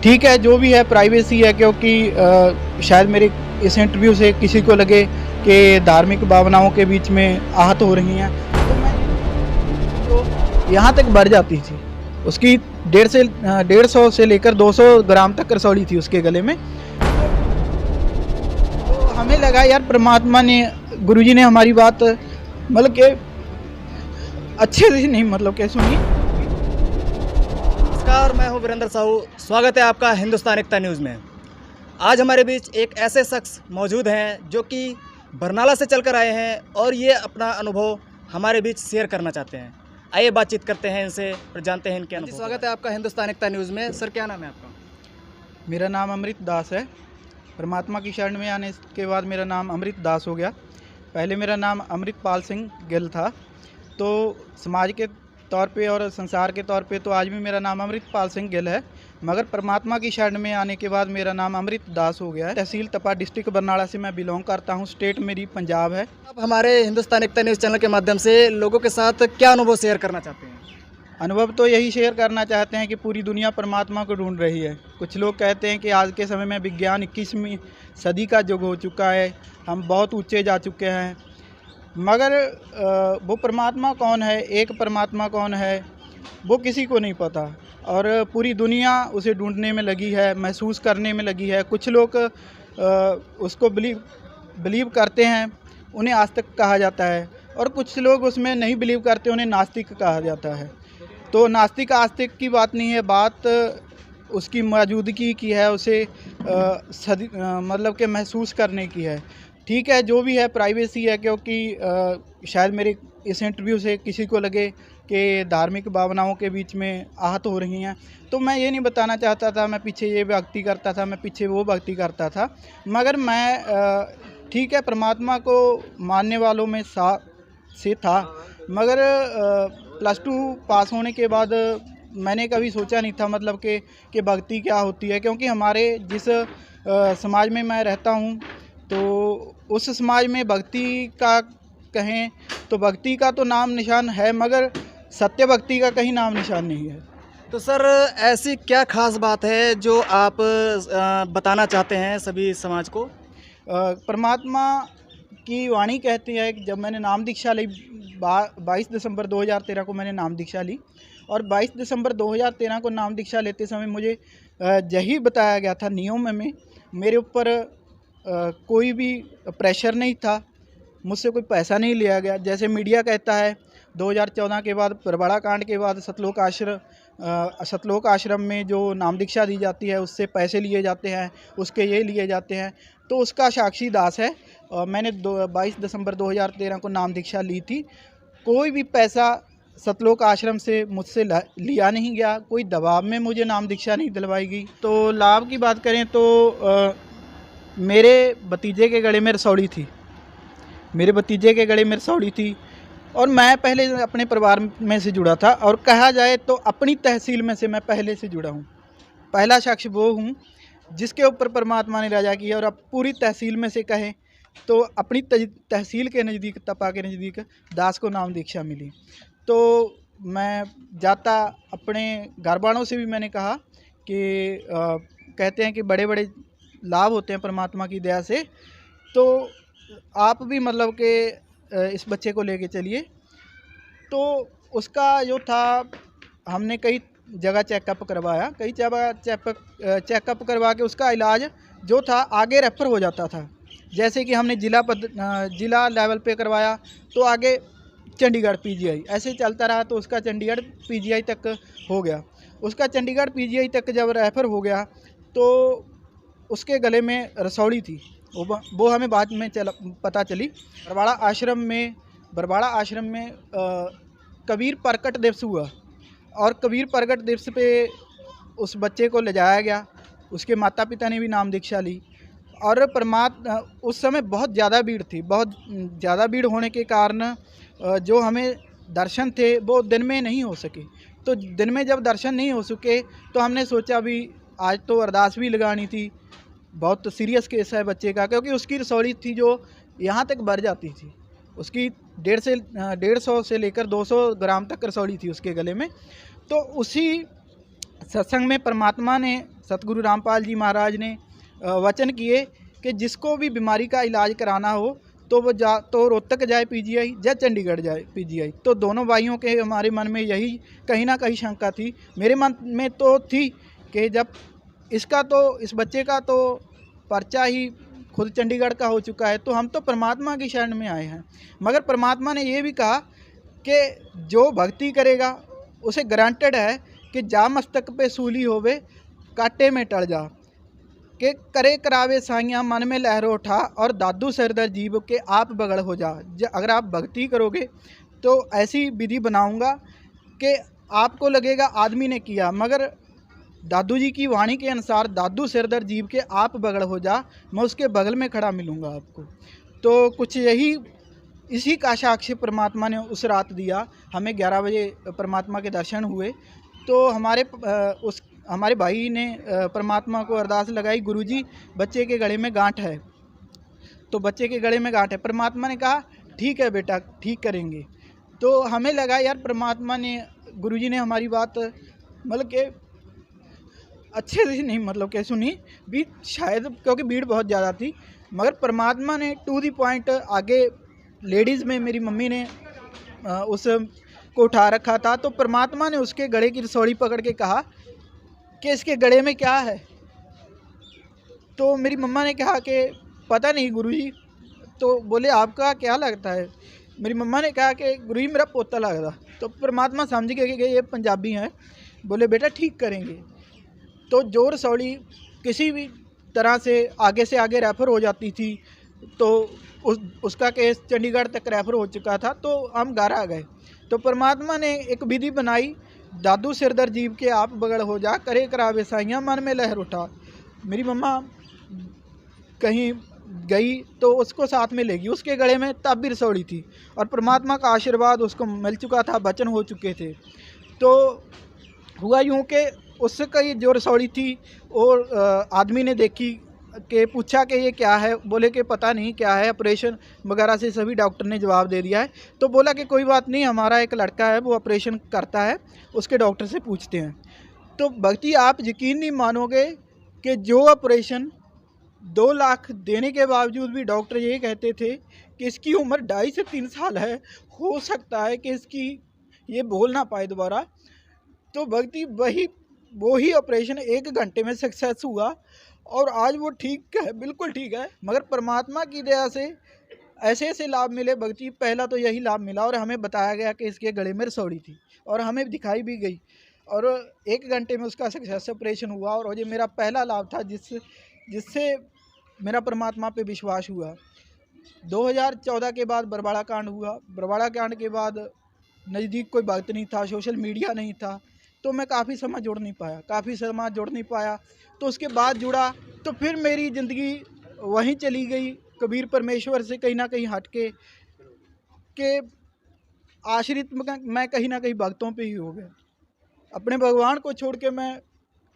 ठीक है, जो भी है प्राइवेसी है, क्योंकि शायद मेरे इस इंटरव्यू से किसी को लगे कि धार्मिक भावनाओं के बीच में आहत हो रही हैं, तो मैं तो यहाँ तक बढ़ जाती थी। उसकी 150 से लेकर 200 ग्राम तक रसौली थी उसके गले में। तो हमें लगा यार परमात्मा ने, गुरुजी ने हमारी बात मतलब कि अच्छे से नहीं मतलब कि सुनी। नमस्कार, मैं हूं वीरेंद्र साहू। स्वागत है आपका हिंदुस्तान एकता न्यूज़ में। आज हमारे बीच एक ऐसे शख्स मौजूद हैं जो कि बरनाला से चलकर आए हैं और ये अपना अनुभव हमारे बीच शेयर करना चाहते हैं। आइए बातचीत करते हैं इनसे और जानते हैं इनके अनुभव। स्वागत है आपका हिंदुस्तान एकता न्यूज़ में। सर, क्या नाम है आपका? मेरा नाम अमृत दास है। परमात्मा की शरण में आने के बाद मेरा नाम अमृत दास हो गया। पहले मेरा नाम अमृतपाल सिंह गिल था। तो समाज के तौर पे और संसार के तौर पे तो आज भी मेरा नाम अमृतपाल सिंह गिल है, मगर परमात्मा की शरण में आने के बाद मेरा नाम अमृत दास हो गया है। तहसील तपा, डिस्ट्रिक्ट बरनाला से मैं बिलोंग करता हूँ। स्टेट मेरी पंजाब है। आप हमारे हिंदुस्तान एकता न्यूज़ चैनल के माध्यम से लोगों के साथ क्या अनुभव शेयर करना चाहते हैं? अनुभव तो यही शेयर करना चाहते हैं कि पूरी दुनिया परमात्मा को ढूंढ रही है। कुछ लोग कहते हैं कि आज के समय में विज्ञान 21वीं सदी का युग हो चुका है, हम बहुत ऊंचे जा चुके हैं, मगर वो परमात्मा कौन है, एक परमात्मा कौन है, वो किसी को नहीं पता। और पूरी दुनिया उसे ढूंढने में लगी है, महसूस करने में लगी है। कुछ लोग उसको बिलीव करते हैं, उन्हें आस्तिक कहा जाता है, और कुछ लोग उसमें नहीं बिलीव करते, उन्हें नास्तिक कहा जाता है। तो नास्तिक आस्तिक की बात नहीं है, बात उसकी मौजूदगी की है, उसे मतलब कि महसूस करने की है। ठीक है, जो भी है प्राइवेसी है, क्योंकि शायद मेरे इस इंटरव्यू से किसी को लगे कि धार्मिक भावनाओं के बीच में आहत हो रही हैं, तो मैं ये नहीं बताना चाहता था मैं पीछे ये भक्ति करता था, मैं पीछे वो भक्ति करता था। मगर मैं ठीक है, परमात्मा को मानने वालों में से था, मगर +2 पास होने के बाद मैंने कभी सोचा नहीं था मतलब कि भक्ति क्या होती है। क्योंकि हमारे जिस समाज में मैं रहता हूँ, तो उस समाज में भक्ति का कहें तो भक्ति का तो नाम निशान है, मगर सत्य भक्ति का कहीं नाम निशान नहीं है। तो सर, ऐसी क्या खास बात है जो आप बताना चाहते हैं सभी समाज को? परमात्मा की वाणी कहती है कि जब मैंने नाम दीक्षा ली 22 दिसंबर 2013 को मैंने नाम दीक्षा ली, और 22 दिसंबर 2013 को नाम दीक्षा लेते समय मुझे यही बताया गया था नियम में, मेरे ऊपर कोई भी प्रेशर नहीं था, मुझसे कोई पैसा नहीं लिया गया। जैसे मीडिया कहता है 2014 के बाद, बरबड़ा कांड के बाद सतलोक आश्रम में जो नाम दीक्षा दी जाती है उससे पैसे लिए जाते हैं, उसके ये लिए जाते हैं, तो उसका साक्षी दास है। मैंने 22 दिसंबर 2013 को नाम दीक्षा ली थी। कोई भी पैसा सतलोक आश्रम से मुझसे लिया नहीं गया, कोई दबाव में मुझे नाम दीक्षा नहीं दिलवाई गई। तो लाभ की बात करें तो मेरे भतीजे के गले में रसौली थी, मेरे भतीजे के गले में रसौली थी, और मैं पहले अपने परिवार में से जुड़ा था, और कहा जाए तो अपनी तहसील में से मैं पहले से जुड़ा हूँ। पहला शख्स वो हूँ जिसके ऊपर परमात्मा ने राजा किया। और अब पूरी तहसील में से कहें तो अपनी तहसील के नज़दीक, तपा के नज़दीक दास को नाम दीक्षा मिली। तो मैं जाता अपने घर वालों से भी मैंने कहा कि कहते हैं कि बड़े बड़े लाभ होते हैं परमात्मा की दया से, तो आप भी मतलब कि इस बच्चे को लेके चलिए। तो उसका जो था, हमने कई जगह चेकअप करवाया, कई जगह चेकअप करवा के उसका इलाज जो था आगे रेफर हो जाता था। जैसे कि हमने जिला लेवल पे करवाया तो आगे चंडीगढ़ पीजीआई, ऐसे चलता रहा, तो उसका चंडीगढ़ पीजीआई तक हो गया। उसका चंडीगढ़ पीजीआई तक जब रेफ़र हो गया तो उसके गले में रसौली थी, वो हमें बाद में पता चली। बरवाड़ा आश्रम में कबीर प्रकट दिवस हुआ, और कबीर प्रकट दिवस पे उस बच्चे को ले जाया गया, उसके माता पिता ने भी नाम दीक्षा ली। और उस समय बहुत ज़्यादा भीड़ थी, बहुत ज़्यादा भीड़ होने के कारण जो हमें दर्शन थे वो दिन में नहीं हो सके। तो दिन में जब दर्शन नहीं हो सके तो हमने सोचा अभी आज तो अरदास भी लगानी थी, बहुत सीरियस केस है बच्चे का, क्योंकि उसकी रसौली थी जो यहाँ तक बढ़ जाती थी। उसकी 150 से लेकर 200 ग्राम तक रसौली थी उसके गले में। तो उसी सत्संग में परमात्मा ने सतगुरु रामपाल जी महाराज ने वचन किए कि जिसको भी बीमारी का इलाज कराना हो तो वो तो रोहतक जाए पीजीआई या चंडीगढ़ जाए पीजीआई। तो दोनों भाइयों के हमारे मन में यही कहीं ना कहीं शंका थी, मेरे मन में तो थी कि जब इस बच्चे का तो पर्चा ही खुद चंडीगढ़ का हो चुका है तो हम तो परमात्मा की शरण में आए हैं। मगर परमात्मा ने ये भी कहा कि जो भक्ति करेगा उसे गारंटेड है कि जा मस्तक पे सूली होवे काटे में टल जा, के करे करावे साइयाँ मन में लहरों उठा और दादू सरदर जीव के आप बगड़ हो जा। अगर आप भक्ति करोगे तो ऐसी विधि बनाऊंगा कि आपको लगेगा आदमी ने किया, मगर दादू जी की वाणी के अनुसार दादू सरदर जीव के आप बगड़ हो जा, मैं उसके बगल में खड़ा मिलूँगा आपको। तो कुछ यही इसी का साक्ष्य परमात्मा ने उस रात दिया। हमें 11 बजे परमात्मा के दर्शन हुए तो हमारे भाई ने परमात्मा को अरदास लगाई, गुरुजी बच्चे के गले में गांठ है, तो बच्चे के गले में गांठ है। परमात्मा ने कहा ठीक है बेटा, ठीक करेंगे। तो हमें लगा यार परमात्मा ने, गुरुजी ने हमारी बात मतलब कि अच्छे से नहीं मतलब कि सुनी भी, शायद क्योंकि भीड़ बहुत ज़्यादा थी, मगर परमात्मा ने टू दी पॉइंट आगे लेडीज़ में मेरी मम्मी ने उस को उठा रखा था, तो परमात्मा ने उसके गले की रसौड़ी पकड़ के कहा कि इसके गले में क्या है। तो मेरी मम्मा ने कहा कि पता नहीं गुरुजी। तो बोले आपका क्या लगता है? मेरी मम्मा ने कहा कि गुरुजी मेरा पोता लग रहा। तो परमात्मा समझ गए कि ये पंजाबी हैं, बोले बेटा ठीक करेंगे। तो जो रसौड़ी किसी भी तरह से आगे रेफ़र हो जाती थी तो उसका केस चंडीगढ़ तक रेफ़र हो चुका था, तो हम घर आ गए। तो परमात्मा ने एक विधि बनाई, दादू सिरदर जीव के आप बगड़ हो जा, करे करावे साइयाँ मन में लहर उठा। मेरी मम्मा कहीं गई तो उसको साथ में लेगी, उसके गले में तब भी रसौड़ी थी और परमात्मा का आशीर्वाद उसको मिल चुका था, वचन हो चुके थे। तो हुआ यूँ कि उसका ये जो रसौड़ी थी और आदमी ने देखी कि पूछा कि ये क्या है, बोले कि पता नहीं क्या है, ऑपरेशन वगैरह से सभी डॉक्टर ने जवाब दे दिया है। तो बोला कि कोई बात नहीं, हमारा एक लड़का है वो ऑपरेशन करता है, उसके डॉक्टर से पूछते हैं। तो भक्ति आप यकीन नहीं मानोगे कि जो ऑपरेशन 2 लाख देने के बावजूद भी डॉक्टर ये कहते थे कि इसकी उम्र 2.5 से 3 साल है, हो सकता है कि इसकी ये बोल ना पाए दोबारा। तो भक्ति वो ही ऑपरेशन 1 घंटे में सक्सेस हुआ और आज वो ठीक है, बिल्कुल ठीक है। मगर परमात्मा की दया से ऐसे लाभ मिले भक्ति। पहला तो यही लाभ मिला और हमें बताया गया कि इसके गले में रसौड़ी थी और हमें दिखाई भी गई और 1 घंटे में उसका सक्सेस ऑपरेशन हुआ। और ये मेरा पहला लाभ था जिससे मेरा परमात्मा पे विश्वास हुआ। 2014 के बाद बरवाड़ा कांड हुआ। बरवाड़ा कांड के बाद नज़दीक कोई भक्त नहीं था, सोशल मीडिया नहीं था, तो मैं काफ़ी समय जुड़ नहीं पाया। तो उसके बाद जुड़ा तो फिर मेरी ज़िंदगी वहीं चली गई, कबीर परमेश्वर से कहीं ना कहीं हट के आश्रित मैं कहीं ना कहीं भक्तों पे ही हो गया। अपने भगवान को छोड़ के मैं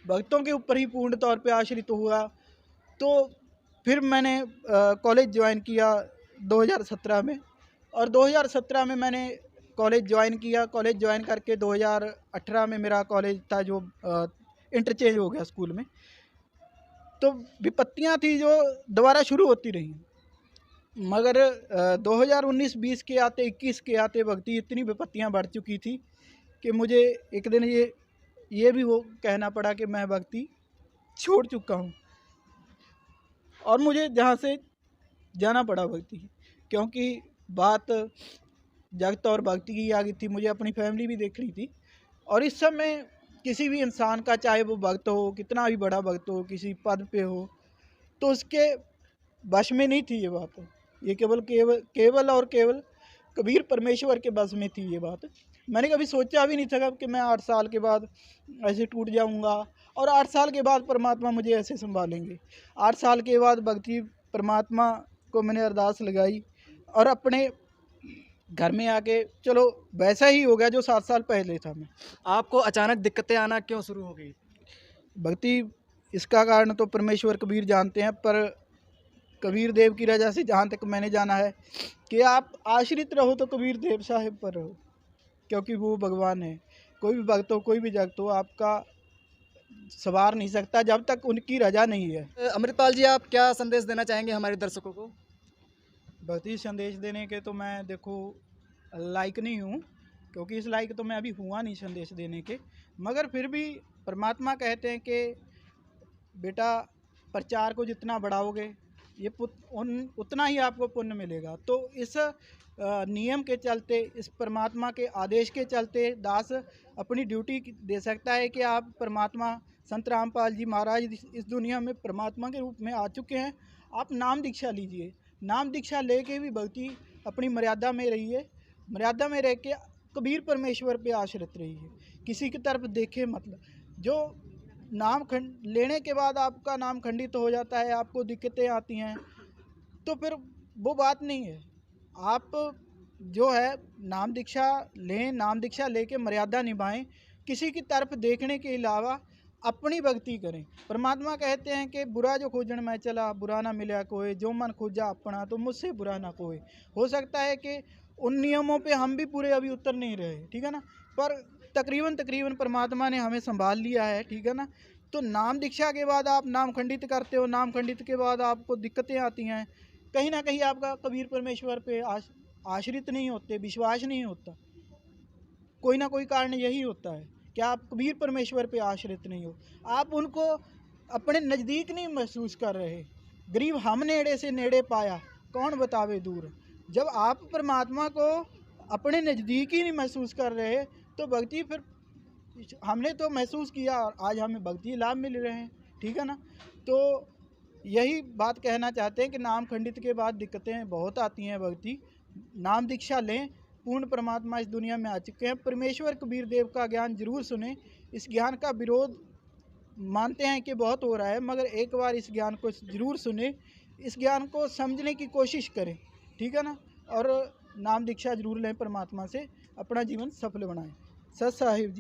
भक्तों के ऊपर ही पूर्ण तौर पे आश्रित हुआ। तो फिर मैंने कॉलेज ज्वाइन किया 2017 में और 2017 में मैंने कॉलेज ज्वाइन किया। कॉलेज ज्वाइन करके 2018 में मेरा कॉलेज था जो इंटरचेंज हो गया स्कूल में। तो विपत्तियां थी जो दोबारा शुरू होती रही, मगर 2019-20 के आते 21 के आते भक्ति इतनी विपत्तियां बढ़ चुकी थी कि मुझे एक दिन ये भी वो कहना पड़ा कि मैं भक्ति छोड़ चुका हूँ और मुझे जहाँ से जाना पड़ा भक्ति, क्योंकि बात जगत और भक्ति की आ गई थी। मुझे अपनी फैमिली भी देखनी थी और इस समय किसी भी इंसान का, चाहे वो भक्त हो, कितना भी बड़ा भक्त हो, किसी पद पे हो, तो उसके वश में नहीं थी ये बात। ये केवल और केवल कबीर परमेश्वर के बस में थी ये बात। मैंने कभी सोचा भी नहीं था कि मैं 8 साल के बाद ऐसे टूट जाऊंगा और 8 साल के बाद परमात्मा मुझे ऐसे संभालेंगे। 8 साल के बाद भक्ति परमात्मा को मैंने अरदास लगाई और अपने घर में आके चलो वैसा ही हो गया जो 7 साल पहले था। मैं आपको अचानक दिक्कतें आना क्यों शुरू हो गई? भक्ति इसका कारण तो परमेश्वर कबीर जानते हैं, पर कबीर देव की रजा से जहाँ तक मैंने जाना है कि आप आश्रित रहो तो कबीर देव साहिब पर रहो, क्योंकि वो भगवान है। कोई भी भक्त हो, कोई भी जगत हो, आपका सवार नहीं सकता जब तक उनकी रजा नहीं है। अमृतपाल जी, आप क्या संदेश देना चाहेंगे हमारे दर्शकों को? भक्ति संदेश देने के तो मैं देखो लायक नहीं हूँ, क्योंकि इस लायक तो मैं अभी हुआ नहीं संदेश देने के, मगर फिर भी परमात्मा कहते हैं कि बेटा प्रचार को जितना बढ़ाओगे ये उतना ही आपको पुण्य मिलेगा। तो इस नियम के चलते, इस परमात्मा के आदेश के चलते दास अपनी ड्यूटी दे सकता है कि आप परमात्मा संत रामपाल जी महाराज इस दुनिया में परमात्मा के रूप में आ चुके हैं, आप नाम दीक्षा लीजिए। नाम दीक्षा लेके भी भक्ति अपनी मर्यादा में रहिए, मर्यादा में रह के कबीर परमेश्वर पे आश्रित रहिए, किसी की तरफ देखे मतलब। जो नाम लेने के बाद आपका नाम खंडित हो जाता है, आपको दिक्कतें आती हैं, तो फिर वो बात नहीं है। आप जो है नाम दीक्षा लें, नाम दीक्षा लेके मर्यादा निभाएं, किसी की तरफ देखने के अलावा अपनी भक्ति करें। परमात्मा कहते हैं कि बुरा जो खोजन मैं चला बुरा ना मिला कोई, जो मन खोजा अपना तो मुझसे बुरा ना कोई। हो सकता है कि उन नियमों पे हम भी पूरे अभी उतर नहीं रहे, ठीक है ना, पर तकरीबन परमात्मा ने हमें संभाल लिया है, ठीक है ना। तो नाम दीक्षा के बाद आप नाम खंडित करते हो, नाम खंडित के बाद आपको दिक्कतें आती हैं, कहीं ना कहीं आपका कबीर परमेश्वर पे आश्रित नहीं होते, विश्वास नहीं होता। कोई ना कोई कारण यही होता है कि आप कबीर परमेश्वर पे आश्रित नहीं हो, आप उनको अपने नज़दीक नहीं महसूस कर रहे। गरीब हम नेड़े से नेड़े पाया कौन बतावे दूर। जब आप परमात्मा को अपने नज़दीक ही नहीं महसूस कर रहे तो भक्ति फिर हमने तो महसूस किया और आज हमें भक्ति लाभ मिल रहे हैं, ठीक है ना। तो यही बात कहना चाहते हैं कि नाम खंडित के बाद दिक्कतें बहुत आती हैं। भक्ति नाम दीक्षा लें, पूर्ण परमात्मा इस दुनिया में आ चुके हैं। परमेश्वर कबीर देव का ज्ञान जरूर सुने। इस ज्ञान का विरोध मानते हैं कि बहुत हो रहा है, मगर एक बार इस ज्ञान को जरूर सुने, इस ज्ञान को समझने की कोशिश करें, ठीक है ना। और नाम दीक्षा जरूर लें, परमात्मा से अपना जीवन सफल बनाएं। सत साहिब जी।